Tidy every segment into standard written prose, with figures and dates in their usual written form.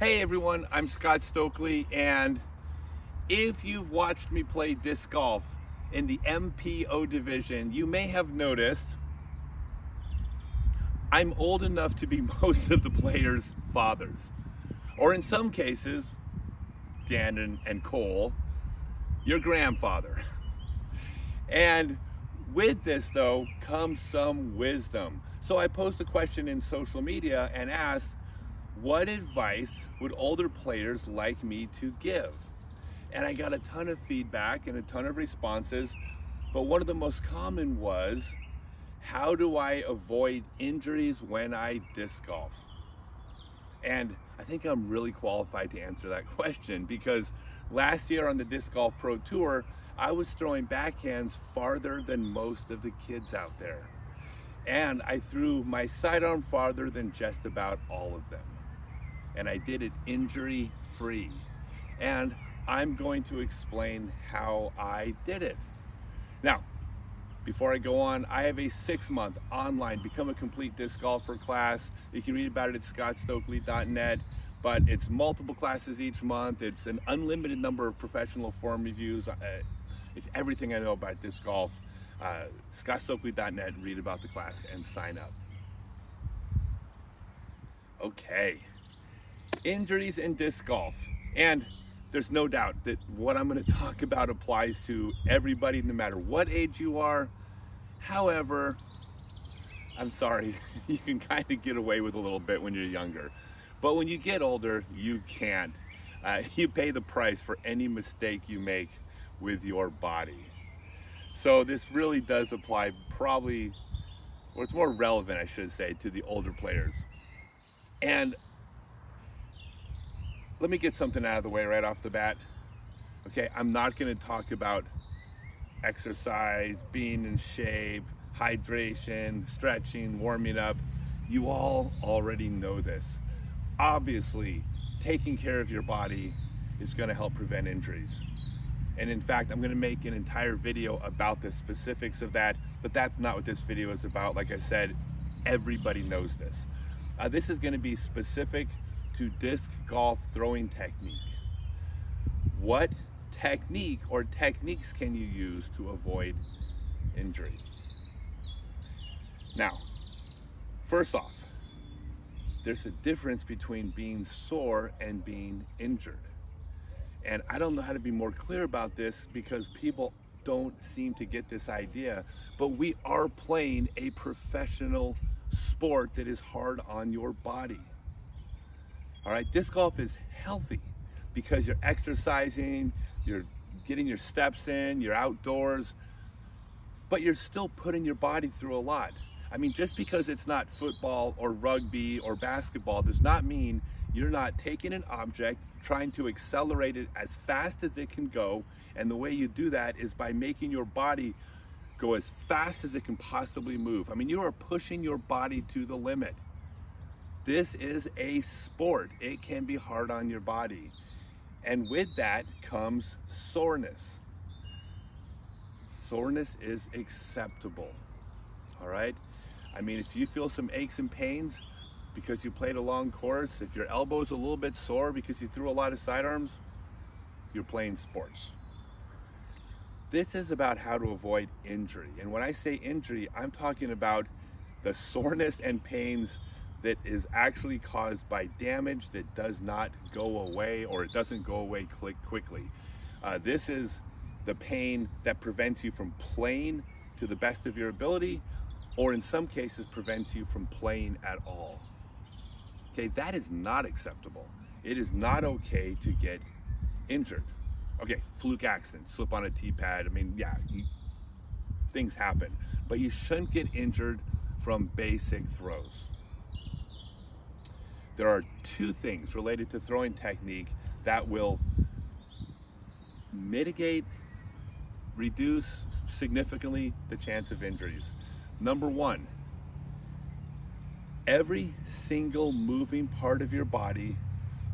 Hey everyone, I'm Scott Stokely, and if you've watched me play disc golf in the MPO division, you may have noticed I'm old enough to be most of the players' fathers. Or in some cases, Dan and Cole, your grandfather. And with this though comes some wisdom. So I posed a question in social media and asked, what advice would older players like me to give? And I got a ton of feedback and a ton of responses, but one of the most common was, how do I avoid injuries when I disc golf? And I think I'm really qualified to answer that question because last year on the Disc Golf Pro Tour, I was throwing backhands farther than most of the kids out there. And I threw my sidearm farther than just about all of them. And I did it injury free. And I'm going to explain how I did it. Now, before I go on, I have a 6-month online Become a Complete Disc Golfer class. You can read about it at scottstokely.net, but it's multiple classes each month. It's an unlimited number of professional form reviews. It's everything I know about disc golf. scottstokely.net, read about the class and sign up. Okay. Injuries in disc golf. And there's no doubt that what I'm going to talk about applies to everybody, no matter what age you are. However, I'm sorry, you can kind of get away with a little bit when you're younger. But when you get older, you can't. You pay the price for any mistake you make with your body. So this really does apply probably, or it's more relevant, I should say, to the older players. And let me get something out of the way right off the bat. Okay, I'm not going to talk about exercise, being in shape, hydration, stretching, warming up. You all already know this. Obviously, taking care of your body is going to help prevent injuries. And in fact, I'm going to make an entire video about the specifics of that, but that's not what this video is about. Like I said, everybody knows this. This is going to be specific to disc golf throwing technique. What technique or techniques can you use to avoid injury? Now, first off, there's a difference between being sore and being injured. And I don't know how to be more clear about this because people don't seem to get this idea, but we are playing a professional sport that is hard on your body. All right, disc golf is healthy because you're exercising, you're getting your steps in, you're outdoors, but you're still putting your body through a lot. I mean, just because it's not football or rugby or basketball does not mean you're not taking an object, trying to accelerate it as fast as it can go, and the way you do that is by making your body go as fast as it can possibly move. I mean, you are pushing your body to the limit. This is a sport. It can be hard on your body. And with that comes soreness. Soreness is acceptable, all right? I mean, if you feel some aches and pains because you played a long course, if your elbow's a little bit sore because you threw a lot of sidearms, you're playing sports. This is about how to avoid injury. And when I say injury, I'm talking about the soreness and pains that is actually caused by damage that does not go away, or it doesn't go away quickly. This is the pain that prevents you from playing to the best of your ability, or in some cases prevents you from playing at all. Okay, that is not acceptable. It is not okay to get injured. Okay, fluke accident, slip on a tee pad. I mean, yeah, things happen, but you shouldn't get injured from basic throws. There are two things related to throwing technique that will mitigate, reduce significantly the chance of injuries. Number one, every single moving part of your body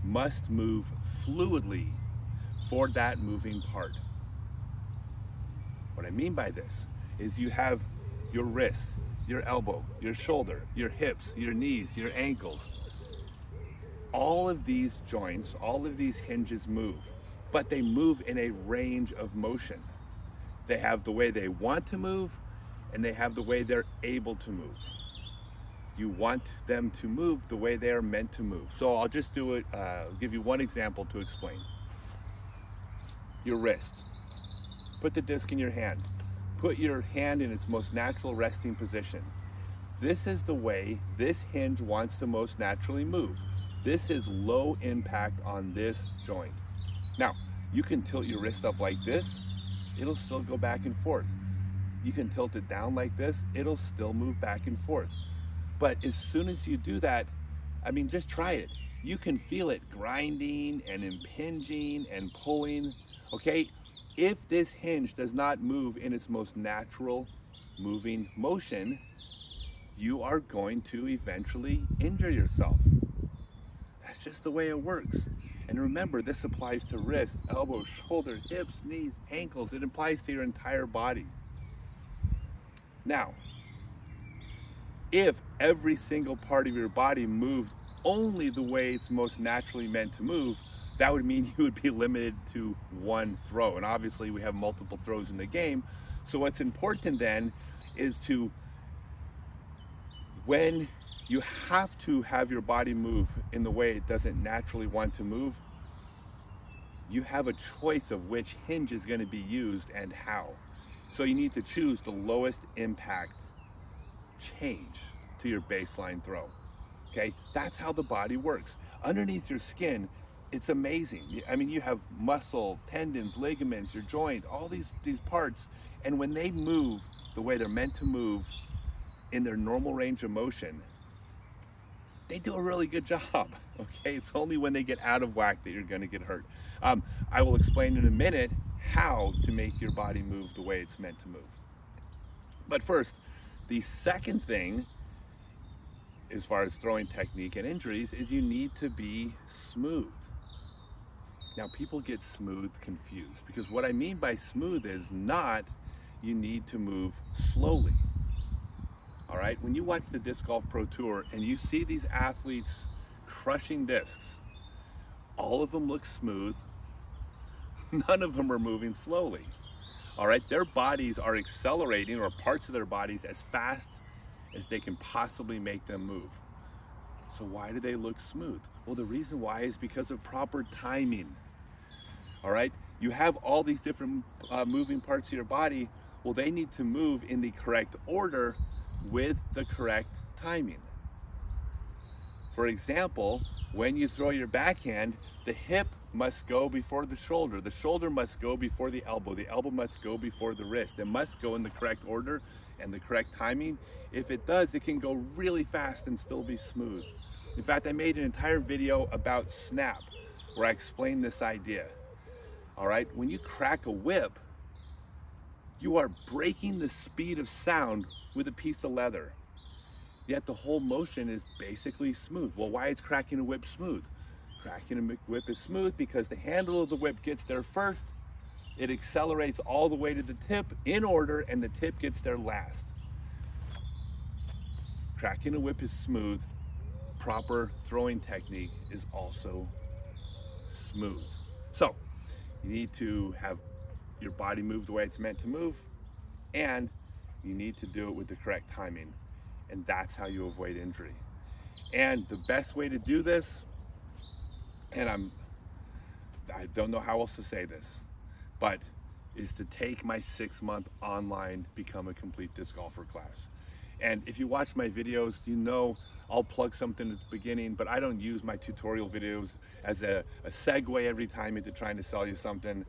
must move fluidly for that moving part. What I mean by this is you have your wrist, your elbow, your shoulder, your hips, your knees, your ankles, all of these joints, all of these hinges move, but they move in a range of motion. They have the way they want to move, and they have the way they're able to move. You want them to move the way they are meant to move. So I'll just do it, give you one example to explain. Your wrist. Put the disc in your hand. Put your hand in its most natural resting position. This is the way this hinge wants to most naturally move. This is low impact on this joint. Now, you can tilt your wrist up like this, it'll still go back and forth. You can tilt it down like this, it'll still move back and forth. But as soon as you do that, I mean, just try it. You can feel it grinding and impinging and pulling, okay? If this hinge does not move in its most natural moving motion, you are going to eventually injure yourself. That's just the way it works. And remember, this applies to wrists, elbows, shoulders, hips, knees, ankles. It applies to your entire body. Now, if every single part of your body moved only the way it's most naturally meant to move, that would mean you would be limited to one throw. And obviously we have multiple throws in the game. So what's important then is to, when you have to have your body move in the way it doesn't naturally want to move, you have a choice of which hinge is going to be used and how. So you need to choose the lowest impact change to your baseline throw. Okay, that's how the body works. Underneath your skin, it's amazing. I mean, you have muscle, tendons, ligaments, your joint, all these parts, and when they move the way they're meant to move in their normal range of motion, they do a really good job. Okay, it's only when they get out of whack that you're going to get hurt. I will explain in a minute how to make your body move the way it's meant to move. But first, the second thing, as far as throwing technique and injuries, is you need to be smooth. Now, people get smooth confused, because what I mean by smooth is not you need to move slowly. All right, when you watch the Disc Golf Pro Tour and you see these athletes crushing discs, all of them look smooth. None of them are moving slowly. All right, their bodies are accelerating, or parts of their bodies, as fast as they can possibly make them move. So why do they look smooth? Well, the reason why is because of proper timing. All right, you have all these different moving parts of your body. Well, they need to move in the correct order with the correct timing. For example, when you throw your backhand, the hip must go before the shoulder must go before the elbow must go before the wrist. It must go in the correct order and the correct timing. If it does, it can go really fast and still be smooth. In fact, I made an entire video about snap where I explained this idea. All right, when you crack a whip, you are breaking the speed of sound with a piece of leather. Yet the whole motion is basically smooth. Well, why is cracking a whip smooth? Cracking a whip is smooth because the handle of the whip gets there first, it accelerates all the way to the tip in order, and the tip gets there last. Cracking a whip is smooth. Proper throwing technique is also smooth. So you need to have your body move the way it's meant to move, and you need to do it with the correct timing, and that's how you avoid injury. And the best way to do this, and I don't know how else to say this, but is to take my 6-month online Become a Complete Disc Golfer class. And if you watch my videos, you know I'll plug something at the beginning, but I don't use my tutorial videos as a segue every time into trying to sell you something.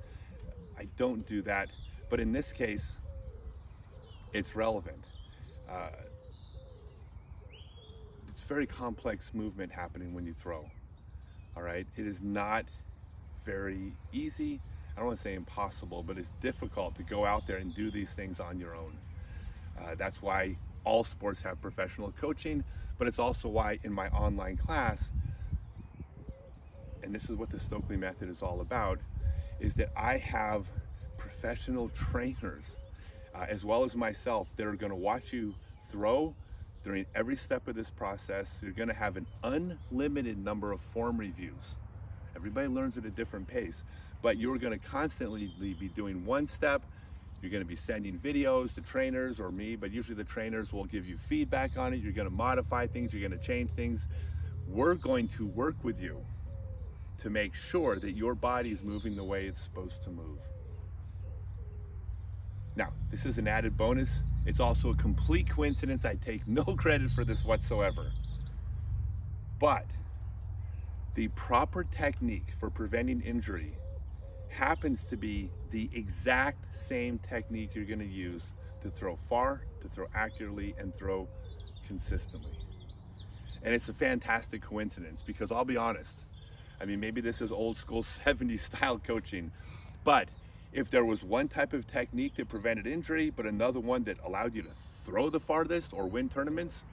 I don't do that, but in this case, it's relevant. It's very complex movement happening when you throw. All right, it is not very easy. I don't want to say impossible, but it's difficult to go out there and do these things on your own. That's why all sports have professional coaching, but it's also why in my online class, and this is what the Stokely method is all about, is that I have professional trainers, as well as myself, that are going to watch you throw During every step of this process, you're going to have an unlimited number of form reviews. Everybody learns at a different pace, but you're going to constantly be doing one step. You're going to be sending videos to trainers or me, but usually the trainers will give you feedback on it. You're going to modify things. You're going to change things. We're going to work with you to make sure that your body is moving the way it's supposed to move. Now, this is an added bonus. It's also a complete coincidence. I take no credit for this whatsoever. But the proper technique for preventing injury happens to be the exact same technique you're going to use to throw far, to throw accurately, and throw consistently. And it's a fantastic coincidence because I'll be honest, I mean, maybe this is old school 70s style coaching, but if there was one type of technique that prevented injury, but another one that allowed you to throw the farthest or win tournaments,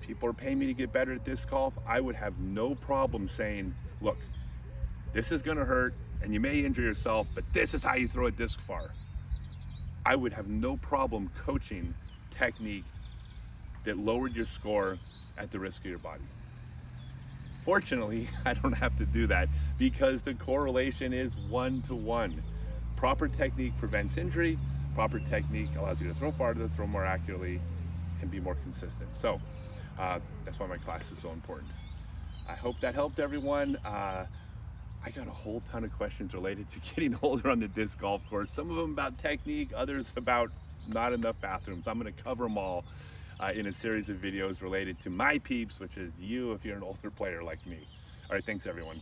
people are paying me to get better at disc golf, I would have no problem saying, look, this is gonna hurt and you may injure yourself, but this is how you throw a disc far. I would have no problem coaching technique that lowered your score at the risk of your body. Fortunately, I don't have to do that because the correlation is 1-to-1. Proper technique prevents injury. Proper technique allows you to throw farther, throw more accurately, and be more consistent. So that's why my class is so important. I hope that helped everyone. I got a whole ton of questions related to getting older on the disc golf course. Some of them about technique, others about not enough bathrooms. I'm going to cover them all in a series of videos related to my peeps, which is you if you're an older player like me. All right, thanks everyone.